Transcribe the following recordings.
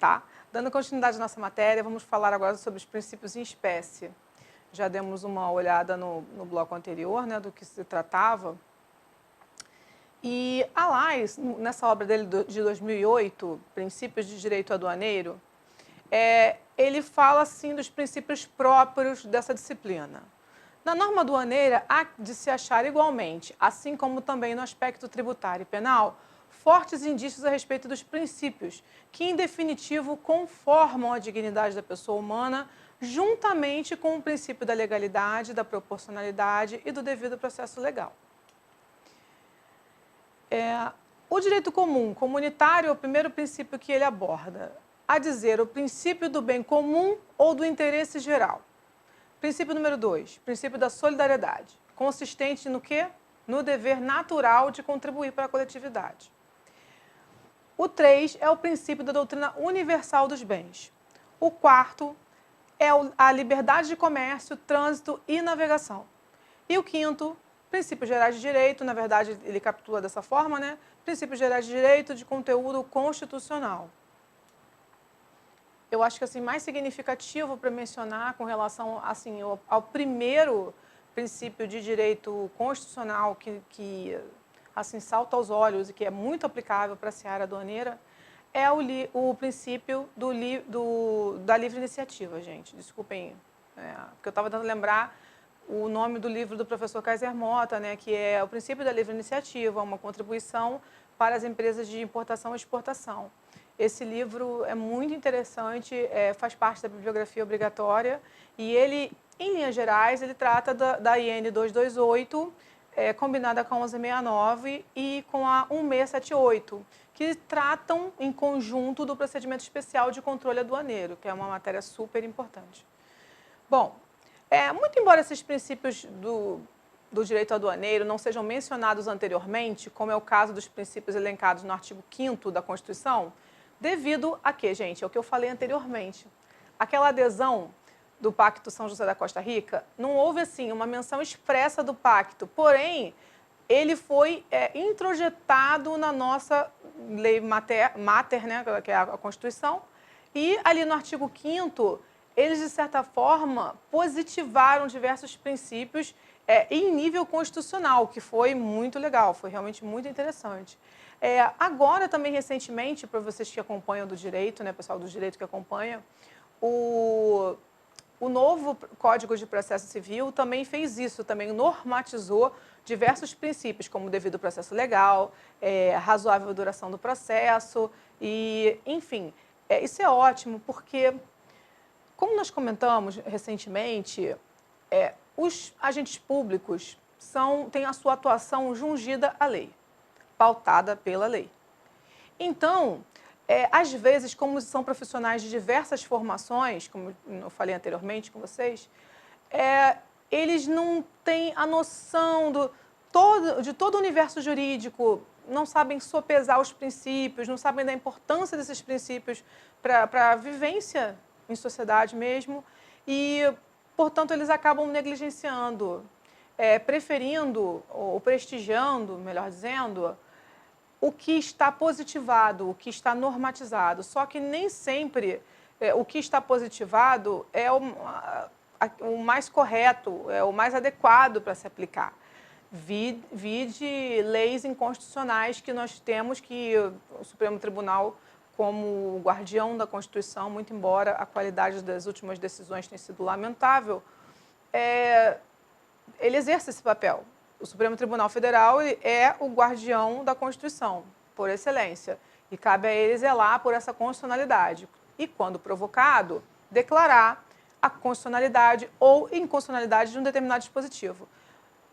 Tá? Dando continuidade à nossa matéria, vamos falar agora sobre os princípios em espécie. Já demos uma olhada no bloco anterior, né, do que se tratava. E a Lais, nessa obra dele de 2008, Princípios de Direito Aduaneiro, ele fala assim dos princípios próprios dessa disciplina. Na norma aduaneira, há de se achar igualmente, assim como também no aspecto tributário e penal, fortes indícios a respeito dos princípios, que em definitivo conformam a dignidade da pessoa humana, juntamente com o princípio da legalidade, da proporcionalidade e do devido processo legal. O direito comum, comunitário, é o primeiro princípio que ele aborda, a dizer, o princípio do bem comum ou do interesse geral. Princípio número 2, princípio da solidariedade, consistente no quê? No dever natural de contribuir para a coletividade. O 3 é o princípio da doutrina universal dos bens. O 4 é a liberdade de comércio, trânsito e navegação. E o 5º, princípios gerais de direito, na verdade ele capitula dessa forma, né? Princípios gerais de direito de conteúdo constitucional. Eu acho que assim, mais significativo para mencionar com relação assim, ao primeiro princípio de direito constitucional que assim, salta aos olhos e que é muito aplicável para a seara aduaneira, é o princípio da livre iniciativa, gente. Desculpem, porque eu estava tentando lembrar o nome do livro do professor Kaiser Mota, né, que é o princípio da livre iniciativa, uma contribuição para as empresas de importação e exportação. Esse livro é muito interessante, faz parte da bibliografia obrigatória e ele, em linhas gerais, ele trata da IN 228, combinada com a 1169 e com a 1678, que tratam em conjunto do procedimento especial de controle aduaneiro, que é uma matéria super importante. Bom, muito embora esses princípios do direito aduaneiro não sejam mencionados anteriormente, como é o caso dos princípios elencados no artigo 5º da Constituição, devido a quê, gente? É o que eu falei anteriormente. Aquela adesão do Pacto São José da Costa Rica, não houve, assim, uma menção expressa do pacto, porém, ele foi introjetado na nossa lei mater, né, que é a Constituição, e ali no artigo 5º, eles, de certa forma, positivaram diversos princípios em nível constitucional, que foi muito legal, foi realmente muito interessante. Agora, também, recentemente, para vocês que acompanham do direito, né, pessoal do direito que acompanha, o novo Código de Processo Civil também fez isso, também normatizou diversos princípios, como o devido processo legal, razoável duração do processo, e, enfim, isso é ótimo, porque, como nós comentamos recentemente, os agentes públicos têm a sua atuação jungida à lei, pautada pela lei. Então, às vezes, como são profissionais de diversas formações, como eu falei anteriormente com vocês, eles não têm a noção de todo o universo jurídico, não sabem sopesar os princípios, não sabem da importância desses princípios para a vivência em sociedade mesmo, e, portanto, eles acabam negligenciando, preferindo ou prestigiando, melhor dizendo, o que está positivado, o que está normatizado. Só que nem sempre o que está positivado é o mais correto, é o mais adequado para se aplicar. Vide leis inconstitucionais que nós temos, que o Supremo Tribunal, como guardião da Constituição, muito embora a qualidade das últimas decisões tenha sido lamentável, ele exerce esse papel. O Supremo Tribunal Federal é o guardião da Constituição, por excelência, e cabe a ele zelar por essa constitucionalidade. E, quando provocado, declarar a constitucionalidade ou inconstitucionalidade de um determinado dispositivo.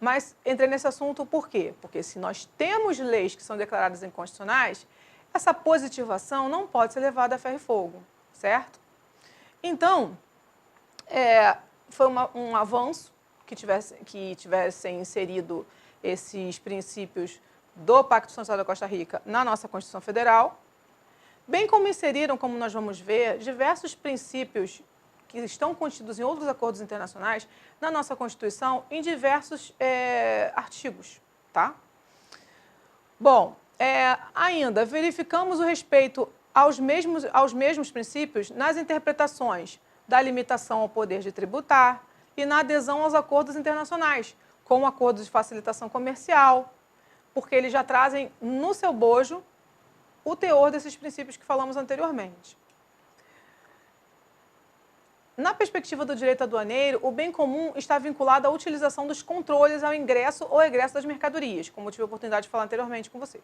Mas entrei nesse assunto por quê? Porque se nós temos leis que são declaradas inconstitucionais, essa positivação não pode ser levada a ferro e fogo, certo? Então, foi um avanço que tivessem inserido esses princípios do Pacto São José da Costa Rica na nossa Constituição Federal, bem como inseriram, como nós vamos ver, diversos princípios que estão contidos em outros acordos internacionais na nossa Constituição em diversos artigos, tá? Bom, ainda verificamos o respeito aos mesmos princípios nas interpretações da limitação ao poder de tributar e na adesão aos acordos internacionais, como acordos de facilitação comercial, porque eles já trazem no seu bojo o teor desses princípios que falamos anteriormente. Na perspectiva do direito aduaneiro, o bem comum está vinculado à utilização dos controles ao ingresso ou egresso das mercadorias, como eu tive a oportunidade de falar anteriormente com vocês.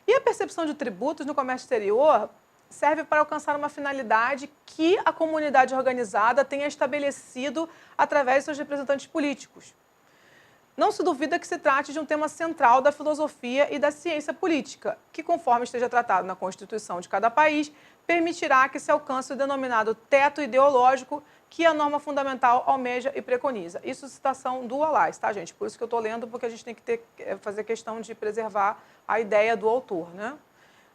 E a percepção de tributos no comércio exterior serve para alcançar uma finalidade que a comunidade organizada tenha estabelecido através de seus representantes políticos. Não se duvida que se trate de um tema central da filosofia e da ciência política, que, conforme esteja tratado na Constituição de cada país, permitirá que se alcance o denominado teto ideológico que a norma fundamental almeja e preconiza. Isso é citação do Wallace, tá, gente? Por isso que eu estou lendo, porque a gente tem que fazer questão de preservar a ideia do autor, né?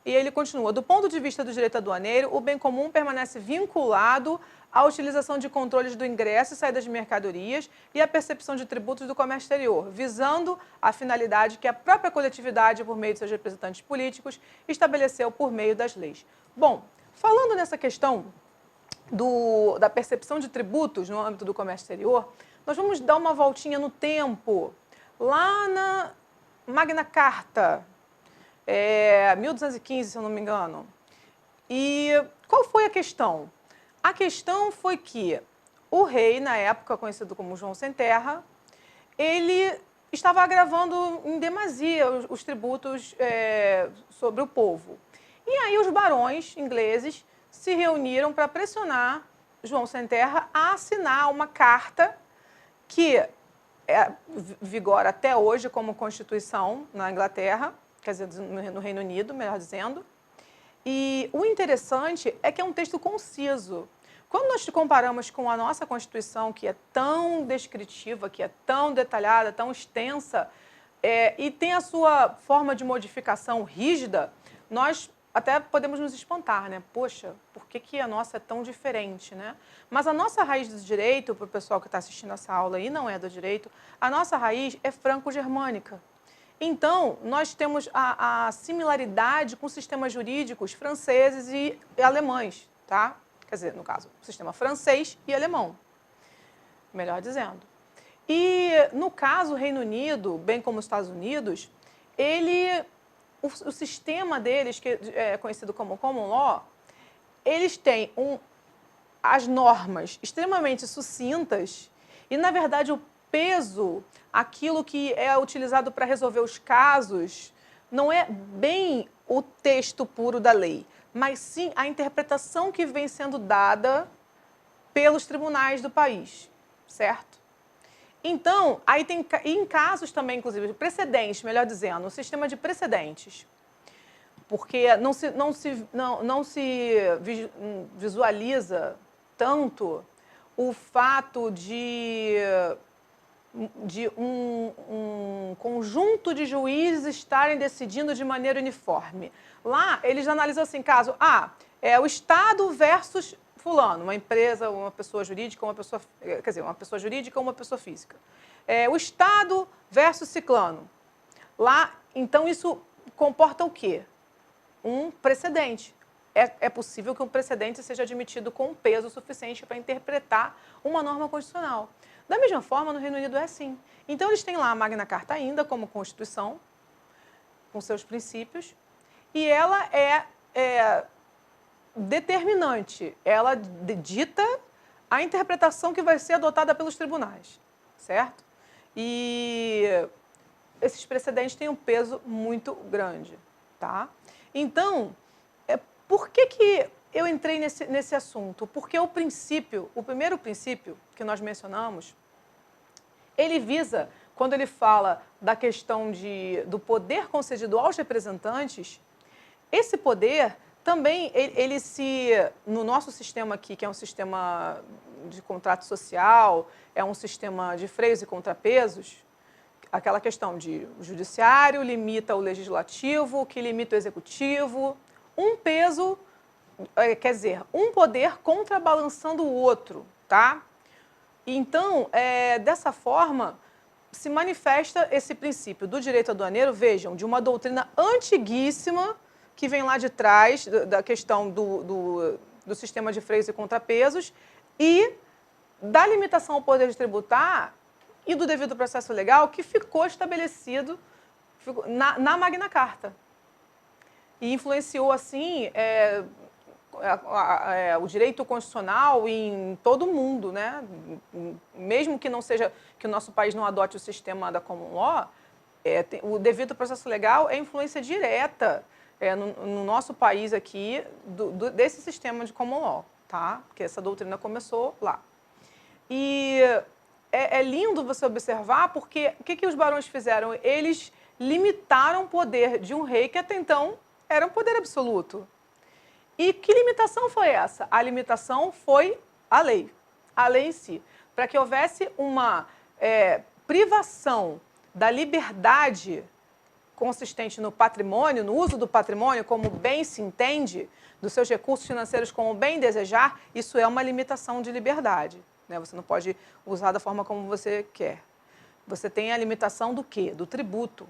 E ele continua, do ponto de vista do direito aduaneiro, o bem comum permanece vinculado à utilização de controles do ingresso e saída de mercadorias e à percepção de tributos do comércio exterior, visando a finalidade que a própria coletividade, por meio de seus representantes políticos, estabeleceu por meio das leis. Bom, falando nessa questão da percepção de tributos no âmbito do comércio exterior, nós vamos dar uma voltinha no tempo, lá na Magna Carta, 1215, se eu não me engano. E qual foi a questão? A questão foi que o rei, na época conhecido como João Sem Terra, ele estava agravando em demasia os tributos sobre o povo. E aí os barões ingleses se reuniram para pressionar João Sem Terra a assinar uma carta que vigora até hoje como Constituição na Inglaterra, quer dizer, no Reino Unido, melhor dizendo. E o interessante é que é um texto conciso. Quando nós comparamos com a nossa Constituição, que é tão descritiva, que é tão detalhada, tão extensa, e tem a sua forma de modificação rígida, nós até podemos nos espantar, né? Poxa, por que a nossa é tão diferente, né? Mas a nossa raiz do direito, para o pessoal que está assistindo essa aula e não é do direito, a nossa raiz é franco-germânica. Então, nós temos a similaridade com sistemas jurídicos franceses e alemães, tá? Quer dizer, no caso, o sistema francês e alemão, melhor dizendo. E, no caso, o Reino Unido, bem como os Estados Unidos, o sistema deles, que é conhecido como Common Law, eles têm as normas extremamente sucintas e, na verdade, o peso, aquilo que é utilizado para resolver os casos, não é bem o texto puro da lei, mas sim a interpretação que vem sendo dada pelos tribunais do país, certo? Então, aí tem em casos também, inclusive, precedentes, melhor dizendo, um sistema de precedentes, porque não se visualiza tanto o fato de um conjunto de juízes estarem decidindo de maneira uniforme. Lá, eles analisam assim, caso, o Estado versus fulano, uma empresa, uma pessoa jurídica, uma pessoa jurídica ou uma pessoa física. O Estado versus ciclano. Lá, então, isso comporta o quê? Um precedente. É possível que um precedente seja admitido com peso suficiente para interpretar uma norma constitucional. Da mesma forma, no Reino Unido é assim. Então, eles têm lá a Magna Carta ainda como Constituição, com seus princípios, e ela é determinante. Ela dita a interpretação que vai ser adotada pelos tribunais, certo? E esses precedentes têm um peso muito grande, tá? Então, por que eu entrei nesse assunto? Porque o primeiro princípio que nós mencionamos, ele visa, quando ele fala da questão do poder concedido aos representantes, esse poder também, no nosso sistema aqui, que é um sistema de contrato social, é um sistema de freios e contrapesos, aquela questão de o judiciário limita o legislativo, que limita o executivo, um peso, quer dizer, um poder contrabalançando o outro, tá? Então, dessa forma, se manifesta esse princípio do direito aduaneiro, vejam, de uma doutrina antiguíssima, que vem lá de trás da questão do sistema de freios e contrapesos e da limitação ao poder de tributar e do devido processo legal que ficou estabelecido na Magna Carta. E influenciou, assim, o direito constitucional em todo o mundo, né? Mesmo que não seja, que o nosso país não adote o sistema da common law, o devido processo legal é influência direta no nosso país aqui desse sistema de common law, tá? Porque essa doutrina começou lá. E é lindo você observar porque o que os barões fizeram? Eles limitaram o poder de um rei que até então era um poder absoluto. E que limitação foi essa? A limitação foi a lei em si. Para que houvesse uma privação da liberdade consistente no patrimônio, no uso do patrimônio como bem se entende, dos seus recursos financeiros como bem desejar, isso é uma limitação de liberdade. Né? Você não pode usar da forma como você quer. Você tem a limitação do quê? Do tributo.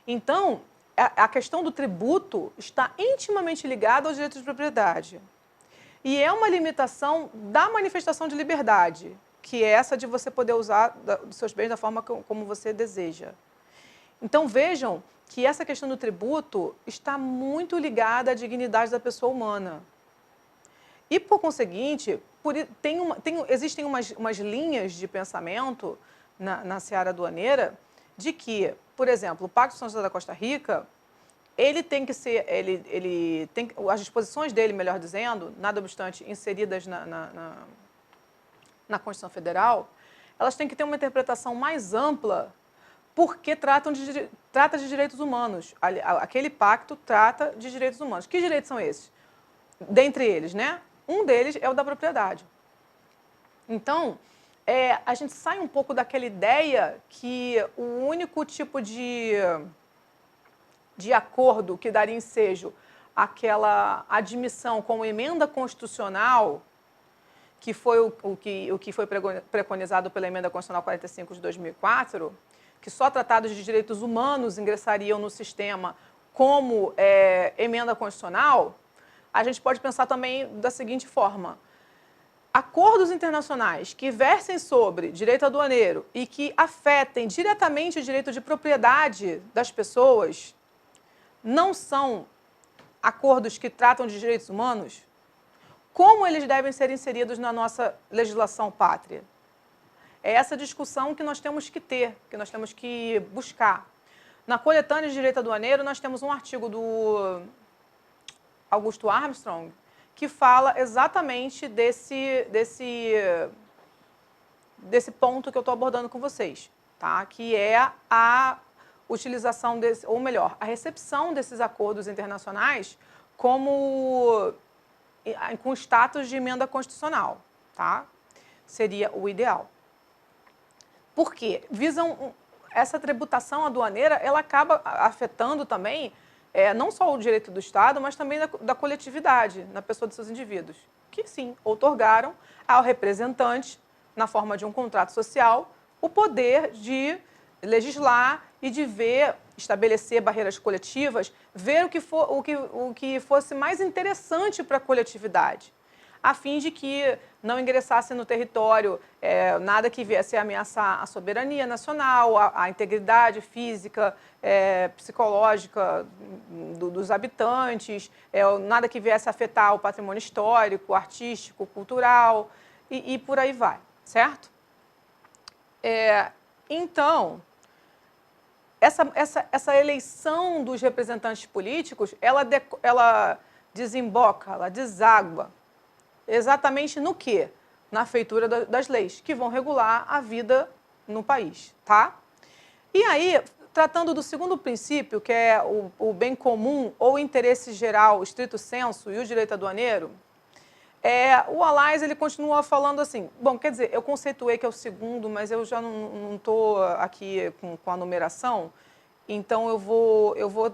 Então, a questão do tributo está intimamente ligada ao direito de propriedade. E é uma limitação da manifestação de liberdade, que é essa de você poder usar os seus bens da forma como você deseja. Então, vejam que essa questão do tributo está muito ligada à dignidade da pessoa humana. E, por conseguinte, existem umas linhas de pensamento na seara aduaneira de que, por exemplo, o Pacto de São José da Costa Rica, ele tem que ser, as disposições dele, melhor dizendo, nada obstante inseridas na Constituição Federal, elas têm que ter uma interpretação mais ampla porque trata de direitos humanos. Aquele pacto trata de direitos humanos. Que direitos são esses? Dentre eles, né? Um deles é o da propriedade. Então, a gente sai um pouco daquela ideia que o único tipo de acordo que daria ensejo àquela admissão como emenda constitucional, que foi o que foi preconizado pela Emenda Constitucional 45 de 2004, que só tratados de direitos humanos ingressariam no sistema como emenda constitucional, a gente pode pensar também da seguinte forma: acordos internacionais que versem sobre direito aduaneiro e que afetem diretamente o direito de propriedade das pessoas não são acordos que tratam de direitos humanos? Como eles devem ser inseridos na nossa legislação pátria? É essa discussão que nós temos que ter, que nós temos que buscar. Na coletânea de direito aduaneiro, nós temos um artigo do Augusto Armstrong que fala exatamente desse ponto que eu estou abordando com vocês, tá? Que é a utilização ou melhor, a recepção desses acordos internacionais com status de emenda constitucional, tá? Seria o ideal. Por quê? Visam essa tributação aduaneira, ela acaba afetando também não só o direito do Estado, mas também da coletividade, na pessoa dos seus indivíduos, que sim, outorgaram ao representante, na forma de um contrato social, o poder de legislar e de estabelecer barreiras coletivas, ver o que fosse mais interessante para a coletividade, a fim de que não ingressasse no território nada que viesse a ameaçar a soberania nacional, a integridade física, psicológica dos habitantes, nada que viesse a afetar o patrimônio histórico, artístico, cultural e por aí vai, certo? Então, essa eleição dos representantes políticos, ela desemboca, ela deságua exatamente no quê? Na feitura das leis, que vão regular a vida no país, tá? E aí, tratando do segundo princípio, que é o bem comum ou interesse geral, estrito sensu, e o direito aduaneiro, o Allais, ele continua falando assim, bom, quer dizer, eu conceituei que é o segundo, mas eu já não estou aqui com a numeração, então eu vou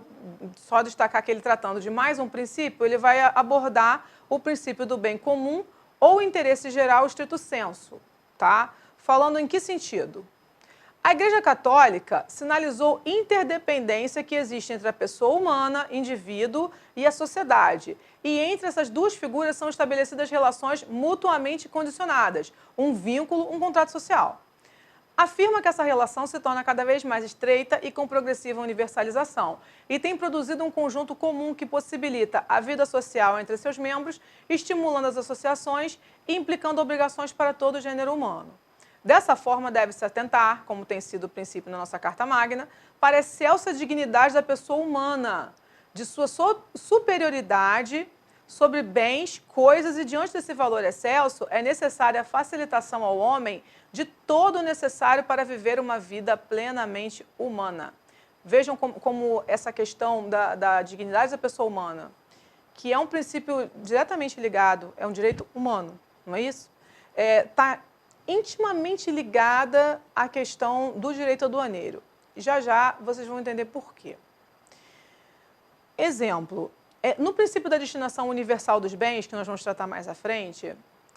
só destacar que ele, tratando de mais um princípio, ele vai abordar o princípio do bem comum ou interesse geral estrito sensu, tá? Falando em que sentido? A Igreja Católica sinalizou interdependência que existe entre a pessoa humana, indivíduo, e a sociedade. E entre essas duas figuras são estabelecidas relações mutuamente condicionadas, um vínculo, um contrato social. Afirma que essa relação se torna cada vez mais estreita e com progressiva universalização, e tem produzido um conjunto comum que possibilita a vida social entre seus membros, estimulando as associações e implicando obrigações para todo o gênero humano. Dessa forma, deve-se atentar, como tem sido o princípio na nossa Carta Magna, para a excelsa dignidade da pessoa humana, de sua superioridade sobre bens, coisas, e diante desse valor excelso, é necessária a facilitação ao homem de todo o necessário para viver uma vida plenamente humana. Vejam como essa questão da dignidade da pessoa humana, que é um princípio diretamente ligado, é um direito humano, não é isso? Está intimamente ligada à questão do direito aduaneiro. Já já vocês vão entender por quê. Exemplo, no princípio da destinação universal dos bens, que nós vamos tratar mais à frente,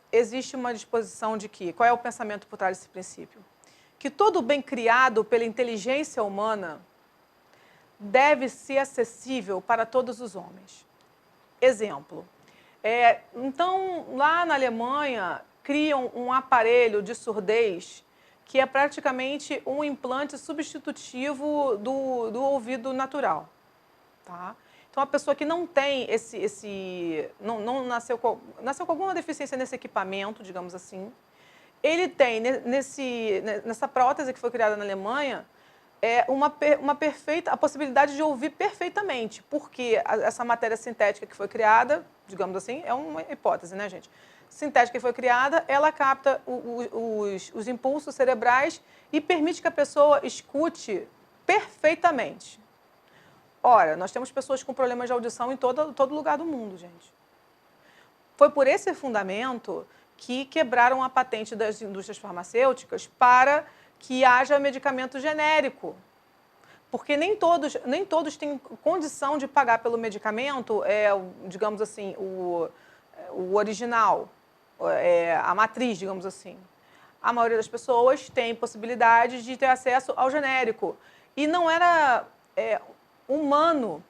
existe uma disposição de que, qual é o pensamento por trás desse princípio? Que todo bem criado pela inteligência humana deve ser acessível para todos os homens. Exemplo, então, lá na Alemanha, criam um aparelho de surdez que é praticamente um implante substitutivo do ouvido natural. Tá? Então, a pessoa que não tem não nasceu com alguma deficiência nesse equipamento, digamos assim, ele tem nessa prótese que foi criada na Alemanha, a possibilidade de ouvir perfeitamente, porque essa matéria sintética que foi criada, digamos assim, é uma hipótese, né, gente? Sintética que foi criada, ela capta os impulsos cerebrais e permite que a pessoa escute perfeitamente. Ora, nós temos pessoas com problemas de audição em todo lugar do mundo, gente. Foi por esse fundamento que quebraram a patente das indústrias farmacêuticas para que haja medicamento genérico. Porque nem todos têm condição de pagar pelo medicamento, digamos assim, o original, a matriz, digamos assim. A maioria das pessoas tem possibilidade de ter acesso ao genérico. E não era humano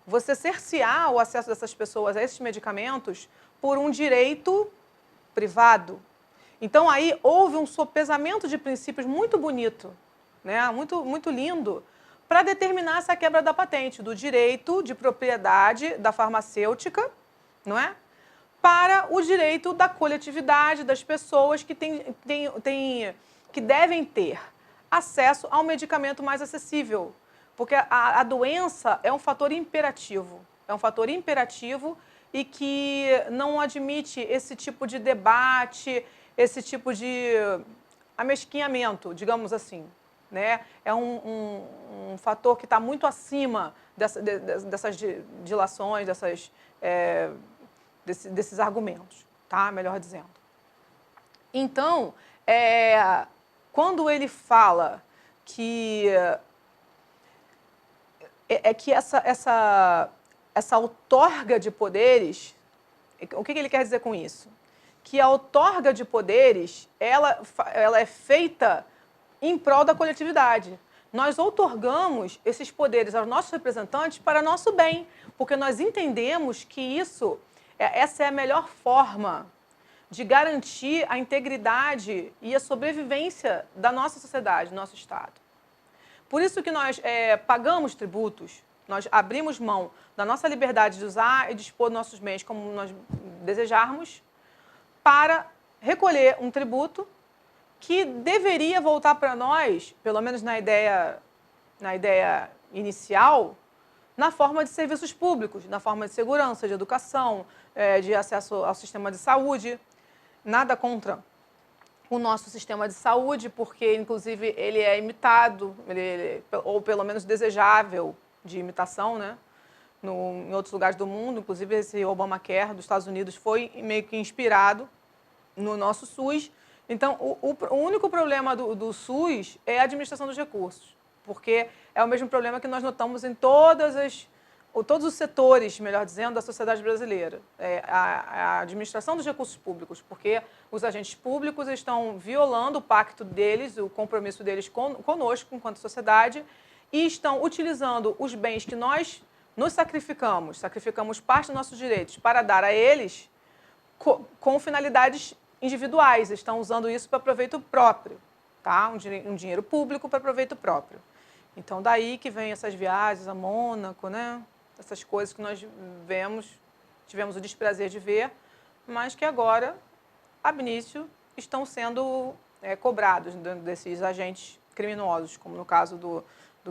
você cercear o acesso dessas pessoas a esses medicamentos por um direito privado. Então, aí houve um sopesamento de princípios muito bonito, né? Muito lindo, para determinar essa quebra da patente, do direito de propriedade da farmacêutica, não é? Para o direito da coletividade, das pessoas que que devem ter acesso a um medicamento mais acessível. Porque a doença é um fator imperativo. É um fator imperativo e que não admite esse tipo de debate, esse tipo de amesquinhamento, digamos assim. Né? É um fator que está muito acima dessas dilações, desses argumentos, tá? Melhor dizendo. Então, quando ele fala que essa outorga de poderes, o que ele quer dizer com isso? Que a outorga de poderes, ela é feita em prol da coletividade. Nós outorgamos esses poderes aos nossos representantes para nosso bem, porque nós entendemos que essa é a melhor forma de garantir a integridade e a sobrevivência da nossa sociedade, do nosso Estado. Por isso que nós pagamos tributos, nós abrimos mão da nossa liberdade de usar e dispor nossos bens como nós desejarmos, para recolher um tributo que deveria voltar para nós, pelo menos na ideia inicial, na forma de serviços públicos, na forma de segurança, de educação, de acesso ao sistema de saúde. Nada contra o nosso sistema de saúde, porque, inclusive, ele é imitado, ou pelo menos desejável de imitação, né? Em outros lugares do mundo. Inclusive, esse Obamacare dos Estados Unidos foi meio que inspirado no nosso SUS. Então, o único problema do SUS é a administração dos recursos, porque é o mesmo problema que nós notamos em todas todos os setores, melhor dizendo, da sociedade brasileira, a administração dos recursos públicos, porque os agentes públicos estão violando o pacto deles, o compromisso deles conosco, enquanto sociedade, e estão utilizando os bens que nós nos sacrificamos parte dos nossos direitos para dar a eles com finalidades individuais, estão usando isso para proveito próprio, tá? Um dinheiro público para proveito próprio. Então, daí que vem essas viagens a Mônaco, né? Essas coisas que nós tivemos o desprazer de ver, mas que agora, ab início, estão sendo cobrados desses agentes criminosos, como no caso do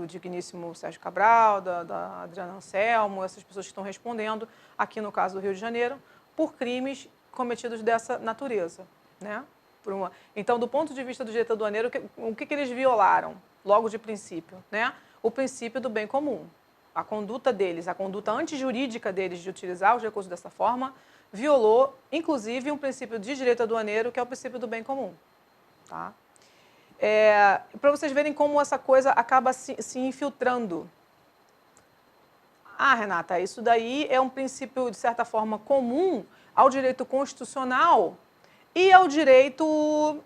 digníssimo Sérgio Cabral, da Adriana Anselmo, essas pessoas que estão respondendo, aqui no caso do Rio de Janeiro, por crimes cometidos dessa natureza, né? Então, do ponto de vista do direito aduaneiro, o que eles violaram, logo de princípio, né? O princípio do bem comum. A conduta deles, a conduta antijurídica deles de utilizar os recursos dessa forma, violou, inclusive, um princípio de direito aduaneiro, que é o princípio do bem comum, tá? Para vocês verem como essa coisa acaba se infiltrando. Ah, Renata, isso daí é um princípio, de certa forma, comum ao direito constitucional e ao direito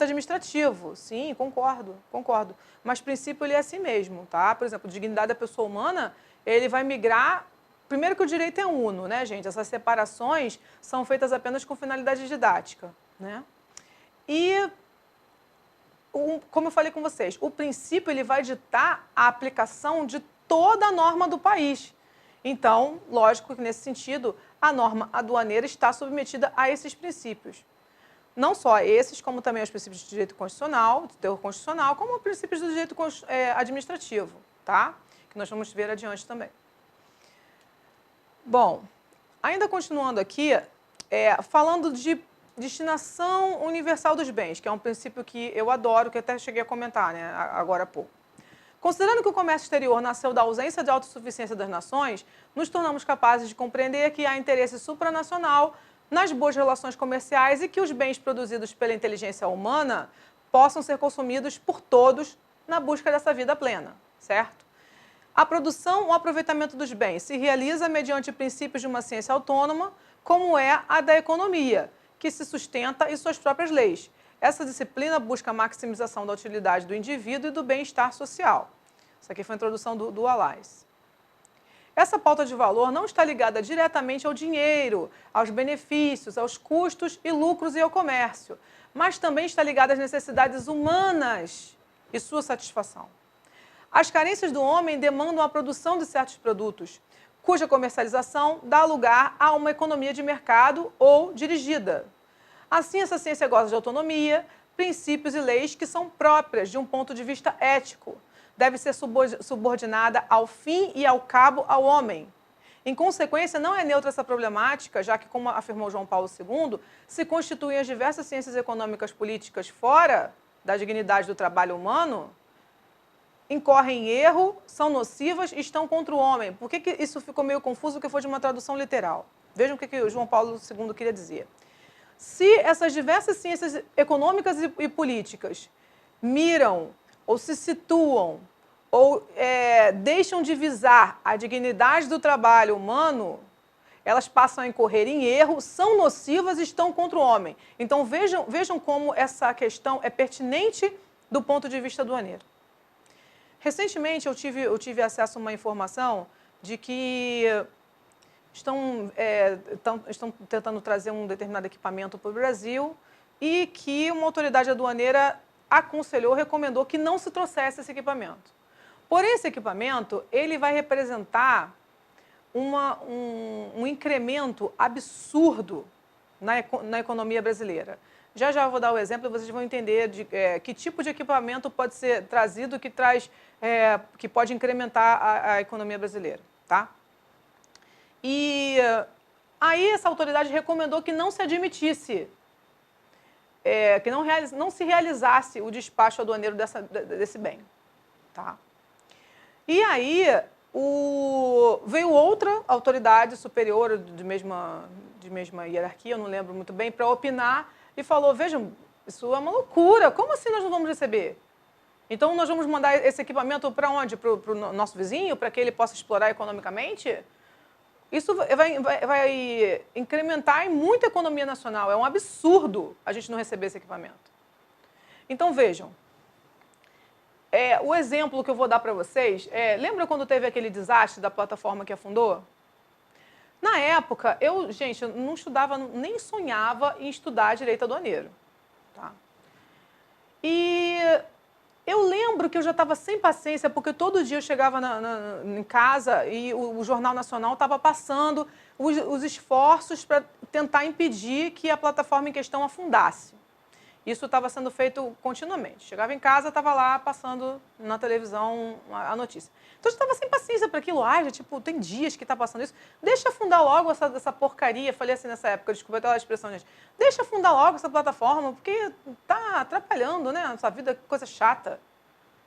administrativo. Sim, concordo. Mas o princípio ele é assim mesmo, tá? Por exemplo, dignidade da pessoa humana, ele vai migrar. Primeiro que o direito é uno, né, gente? Essas separações são feitas apenas com finalidade didática, né? E como eu falei com vocês, o princípio ele vai ditar a aplicação de toda a norma do país. Então, lógico que nesse sentido, a norma aduaneira está submetida a esses princípios. Não só esses, como também os princípios de direito constitucional, de teor constitucional, como os princípios do direito administrativo, tá? Que nós vamos ver adiante também. Bom, ainda continuando aqui, falando de destinação universal dos bens, que é um princípio que eu adoro, que até cheguei a comentar, né, agora há pouco. Considerando que o comércio exterior nasceu da ausência de autossuficiência das nações, nos tornamos capazes de compreender que há interesse supranacional nas boas relações comerciais e que os bens produzidos pela inteligência humana possam ser consumidos por todos na busca dessa vida plena, certo? A produção ou aproveitamento dos bens se realiza mediante princípios de uma ciência autônoma, como é a da economia, que se sustenta em suas próprias leis. Essa disciplina busca a maximização da utilidade do indivíduo e do bem-estar social. Isso aqui foi a introdução do Wallace. Essa pauta de valor não está ligada diretamente ao dinheiro, aos benefícios, aos custos e lucros e ao comércio, mas também está ligada às necessidades humanas e sua satisfação. As carências do homem demandam a produção de certos produtos, cuja comercialização dá lugar a uma economia de mercado ou dirigida. Assim, essa ciência goza de autonomia, princípios e leis que são próprias de um ponto de vista ético. Deve ser subordinada ao fim e ao cabo ao homem. Em consequência, não é neutra essa problemática, já que, como afirmou João Paulo II, se constituem as diversas ciências econômicas políticas fora da dignidade do trabalho humano, incorrem em erro, são nocivas e estão contra o homem. Por que isso ficou meio confuso, porque foi de uma tradução literal? Vejam o que o João Paulo II queria dizer. Se essas diversas ciências econômicas e políticas miram ou se situam ou deixam de visar a dignidade do trabalho humano, elas passam a incorrer em erro, são nocivas e estão contra o homem. Então, vejam como essa questão é pertinente do ponto de vista aduaneiro. Recentemente, eu tive acesso a uma informação de que estão tentando trazer um determinado equipamento para o Brasil e que uma autoridade aduaneira aconselhou, recomendou que não se trouxesse esse equipamento. Porém, esse equipamento ele vai representar um incremento absurdo na economia brasileira. Já eu vou dar o exemplo e vocês vão entender que tipo de equipamento pode ser trazido que pode incrementar a economia brasileira, tá? E aí essa autoridade recomendou que não se admitisse, que não se realizasse o despacho aduaneiro desse bem, tá? E aí veio outra autoridade superior de mesma hierarquia, eu não lembro muito bem, para opinar e falou, vejam, isso é uma loucura, como assim nós não vamos receber? Então, nós vamos mandar esse equipamento para onde? Para o nosso vizinho, para que ele possa explorar economicamente? Isso vai incrementar em muita economia nacional. É um absurdo a gente não receber esse equipamento. Então, vejam, o exemplo que eu vou dar para vocês lembra quando teve aquele desastre da plataforma que afundou? Na época, gente, eu não estudava, nem sonhava em estudar direito aduaneiro. Tá? E eu lembro que eu já estava sem paciência, porque todo dia eu chegava em casa e o Jornal Nacional estava passando os esforços para tentar impedir que a plataforma em questão afundasse. Isso estava sendo feito continuamente. Chegava em casa, estava lá passando na televisão a notícia. Então, eu estava sem paciência para aquilo. Já, tipo, tem dias que está passando isso. Deixa afundar logo essa porcaria. Falei assim nessa época, desculpa até a expressão, gente. Deixa afundar logo essa plataforma, porque está atrapalhando, né? Nossa vida, coisa chata.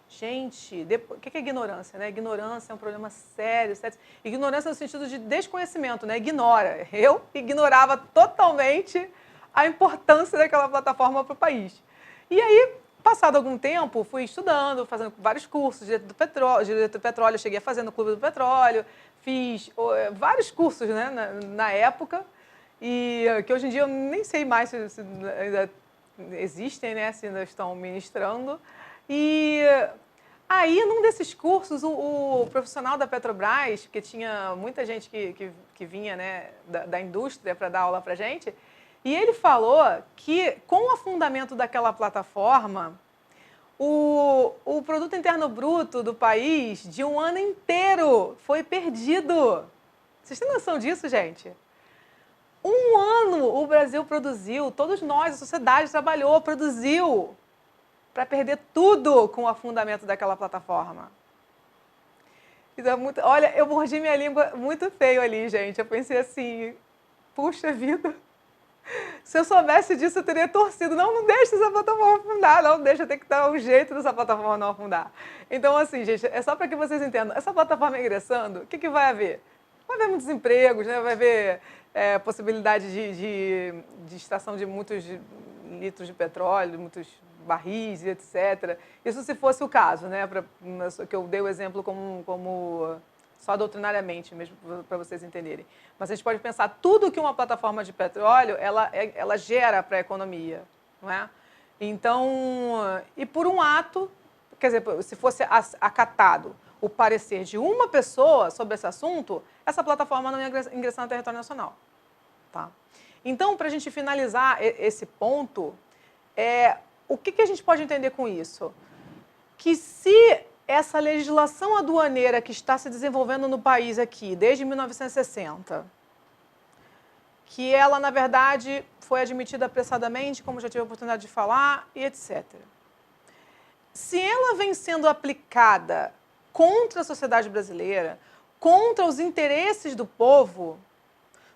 Gente, o que é ignorância, né? Ignorância é um problema sério, sério. Ignorância no sentido de desconhecimento, né? Ignora. Eu ignorava totalmente a importância daquela plataforma para o país. E aí, passado algum tempo, fui estudando, fazendo vários cursos de direito do petróleo, cheguei a fazer no Clube do Petróleo, fiz vários cursos, né, na época, e que hoje em dia eu nem sei mais se ainda existem, né, se ainda estão ministrando. E aí, num desses cursos, o profissional da Petrobras, porque tinha muita gente que vinha, né, da indústria para dar aula para a gente, e ele falou que, com o afundamento daquela plataforma, o produto interno bruto do país, de um ano inteiro, foi perdido. Vocês têm noção disso, gente? Um ano o Brasil produziu, todos nós, a sociedade trabalhou, produziu, para perder tudo com o afundamento daquela plataforma. Então, olha, eu mordi minha língua muito feio ali, gente. Eu pensei assim, puxa vida. Se eu soubesse disso, eu teria torcido. Não deixa essa plataforma afundar, não deixa, tem que dar um jeito dessa plataforma não afundar. Então, assim, gente, é só para que vocês entendam. Essa plataforma ingressando, o que vai haver? Vai haver muitos empregos, né? Vai haver possibilidade de extração de muitos litros de petróleo, muitos barris e etc. Isso se fosse o caso, né? Que eu dei o exemplo como só doutrinariamente mesmo, para vocês entenderem. Mas a gente pode pensar tudo que uma plataforma de petróleo, ela gera para a economia, não é? Então, e por um ato, quer dizer, se fosse acatado o parecer de uma pessoa sobre esse assunto, essa plataforma não ia ingressar no território nacional. Tá? Então, para a gente finalizar esse ponto, o que a gente pode entender com isso? Que se essa legislação aduaneira que está se desenvolvendo no país aqui, desde 1960, que ela, na verdade, foi admitida apressadamente, como já tive a oportunidade de falar, e etc. Se ela vem sendo aplicada contra a sociedade brasileira, contra os interesses do povo,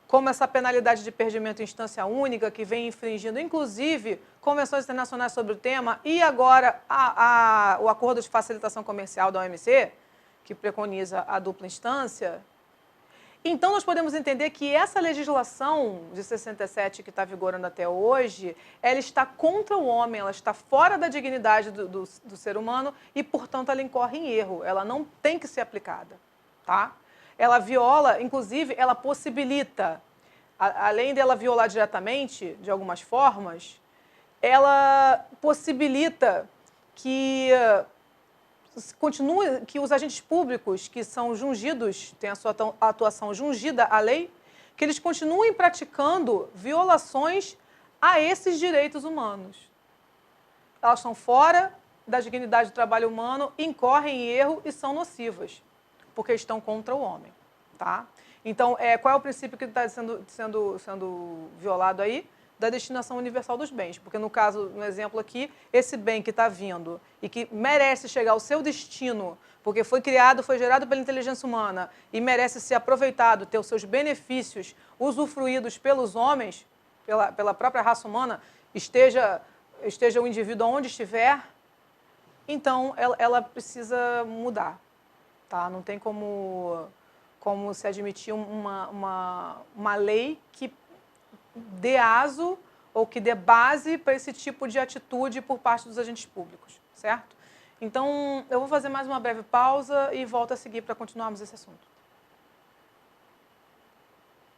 como essa penalidade de perdimento em instância única, que vem infringindo, inclusive, convenções internacionais sobre o tema, e agora o Acordo de Facilitação Comercial da OMC, que preconiza a dupla instância. Então, nós podemos entender que essa legislação de 67, que está vigorando até hoje, ela está contra o homem, ela está fora da dignidade do ser humano e, portanto, ela incorre em erro. Ela não tem que ser aplicada, tá? Ela viola, inclusive, ela possibilita, além dela violar diretamente, de algumas formas, ela possibilita que continue, que os agentes públicos que são jungidos, têm a sua atuação jungida à lei, que eles continuem praticando violações a esses direitos humanos. Elas estão fora da dignidade do trabalho humano, incorrem em erro e são nocivas, porque estão contra o homem. Tá? Então, qual é o princípio que está sendo violado aí? Da destinação universal dos bens. Porque, no caso, no exemplo aqui, esse bem que está vindo e que merece chegar ao seu destino, porque foi criado, foi gerado pela inteligência humana e merece ser aproveitado, ter os seus benefícios usufruídos pelos homens, pela própria raça humana, esteja o indivíduo onde estiver, então ela precisa mudar. Tá? Não tem como se admitir uma lei que dê aso ou que dê base para esse tipo de atitude por parte dos agentes públicos, certo? Então, eu vou fazer mais uma breve pausa e volto a seguir para continuarmos esse assunto.